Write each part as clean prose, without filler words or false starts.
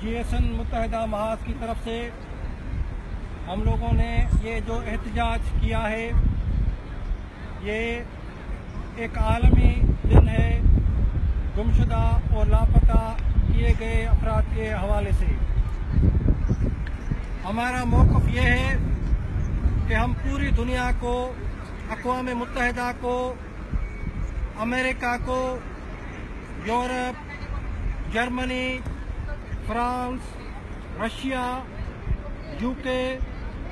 GSN متحدہ محاذ کی طرف سے ہم لوگوں نے یہ جو احتجاج کیا ہے، یہ ایک عالمی دن ہے گمشدہ اور لاپتہ کیے گئے افراد کے حوالے سے۔ ہمارا موقف یہ ہے کہ ہم پوری دنیا کو، اقوام متحدہ کو، امریکہ کو، Europe, Germany, France, Russia, UK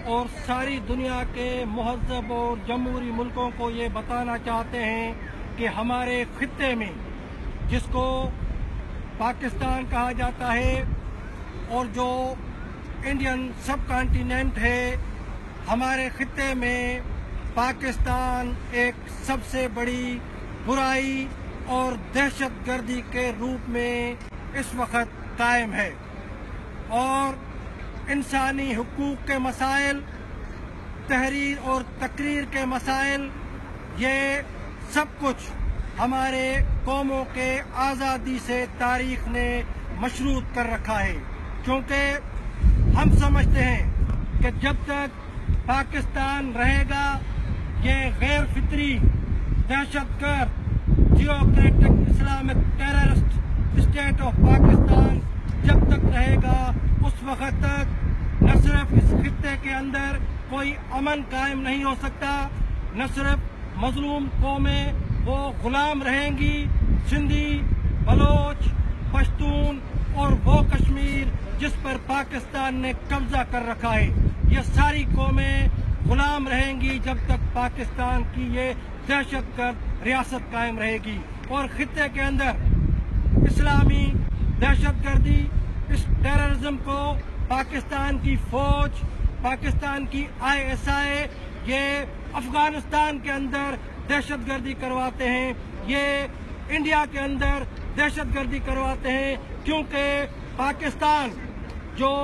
اور ساری دنیا کے مہذب اور جمہوری ملکوں کو یہ بتانا چاہتے ہیں کہ ہمارے خطے میں، جس کو پاکستان کہا جاتا ہے اور جو انڈین سب کانٹیننٹ ہے، ہمارے خطے میں پاکستان ایک سب سے بڑی برائی اور دہشت گردی کے روپ میں اس وقت قائم ہے، اور انسانی حقوق کے مسائل، تحریر اور تقریر کے مسائل، یہ سب کچھ ہمارے قوموں کے آزادی سے تاریخ نے مشروط کر رکھا ہے، کیونکہ ہم سمجھتے ہیں کہ جب تک پاکستان رہے گا، یہ غیر فطری دہشت گرد theocratic Islamic terrorist state of Pakistan جب تک رہے گا، اس وقت تک نہ صرف اس خطے کے اندر کوئی امن قائم نہیں ہو سکتا، نہ صرف مظلوم قومیں وہ غلام رہیں گی، سندھی، بلوچ، پشتون اور وہ کشمیر جس پر پاکستان نے قبضہ کر رکھا ہے، یہ ساری قومیں غلام رہیں گی جب تک پاکستان کی یہ دہشت گرد ریاست قائم رہے گی۔ اور خطے کے اندر اسلامی دہشت گردی، اس ٹیررزم کو پاکستان کی فوج، پاکستان کی ISI، یہ افغانستان کے اندر دہشت گردی کرواتے ہیں، یہ انڈیا کے اندر دہشت گردی کرواتے ہیں، کیونکہ پاکستان جو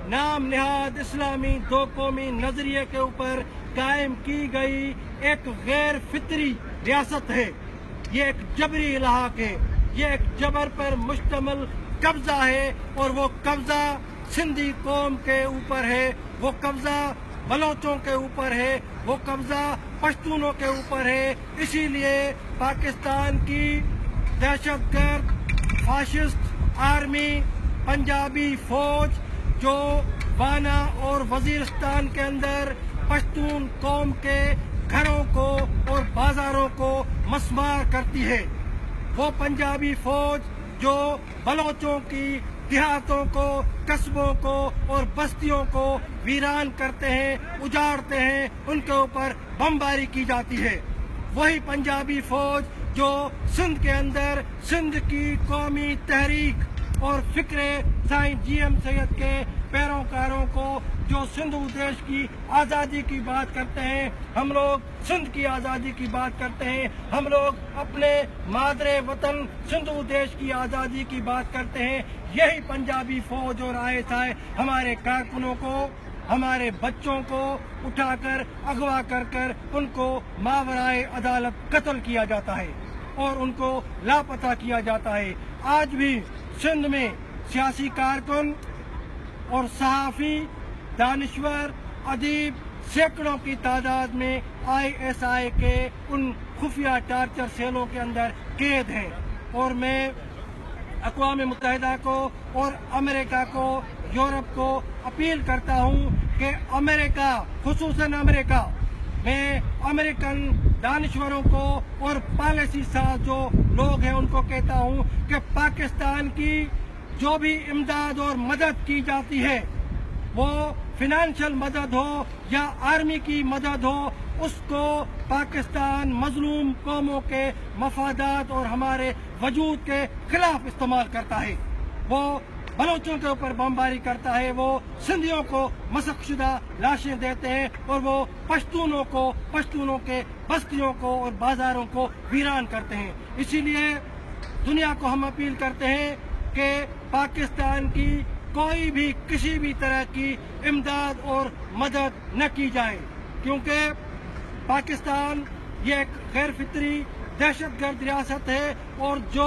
نام نہاد اسلامی دو قومی نظریے کے اوپر قائم کی گئی ایک غیر فطری ریاست ہے، یہ ایک جبری الحاق ہے، یہ ایک جبر پر مشتمل قبضہ ہے، اور وہ قبضہ سندھی قوم کے اوپر ہے، وہ قبضہ بلوچوں کے اوپر ہے، وہ قبضہ پشتونوں کے اوپر ہے۔ اسی لیے پاکستان کی دہشت گرد فاشسٹ آرمی، پنجابی فوج جو وانا اور وزیرستان کے اندر پشتون قوم کے گھروں کو اور بازاروں کو مسمار کرتی ہے، وہ پنجابی فوج جو بلوچوں کی دیہاتوں کو، قصبوں کو اور بستیوں کو ویران کرتے ہیں، اجاڑتے ہیں، ان کے اوپر بمباری کی جاتی ہے، وہی پنجابی فوج جو سندھ کے اندر سندھ کی قومی تحریک اور فکر سائیں GM سید کے پیروکاروں کو، جو سندھ دیش کی آزادی کی بات کرتے ہیں، ہم لوگ سندھ کی آزادی کی بات کرتے ہیں، ہم لوگ اپنے مادر وطن سندھ دیش کی آزادی کی بات کرتے ہیں، یہی پنجابی فوج اور ISI ہمارے کارکنوں کو، ہمارے بچوں کو اٹھا کر اغوا کر ان کو ماورائے عدالت قتل کیا جاتا ہے اور ان کو لاپتہ کیا جاتا ہے۔ آج بھی سندھ میں سیاسی کارکن اور صحافی، دانشور، ادیب سینکڑوں کی تعداد میں ISI کے ان خفیہ ٹارچر سیلوں کے اندر قید ہیں، اور میں اقوام متحدہ کو اور امریکہ کو، یورپ کو اپیل کرتا ہوں کہ امریکہ، خصوصاً امریکہ میں امریکن دانشوروں کو اور پالیسی ساز جو لوگ ہیں ان کو کہتا ہوں کہ پاکستان کی جو بھی امداد اور مدد کی جاتی ہے، وہ فنانشل مدد ہو یا آرمی کی مدد ہو، اس کو پاکستان مظلوم قوموں کے مفادات اور ہمارے وجود کے خلاف استعمال کرتا ہے۔ وہ بلوچوں کے اوپر بمباری کرتا ہے، وہ سندھیوں کو مسخ شدہ لاشیں دیتے ہیں، اور وہ پشتونوں کے بستیوں کو اور بازاروں کو ویران کرتے ہیں۔ اسی لیے دنیا کو ہم اپیل کرتے ہیں کہ پاکستان کی کوئی بھی کسی بھی طرح کی امداد اور مدد نہ کی جائے، کیونکہ پاکستان یہ ایک غیر فطری دہشت گرد ریاست ہے، اور جو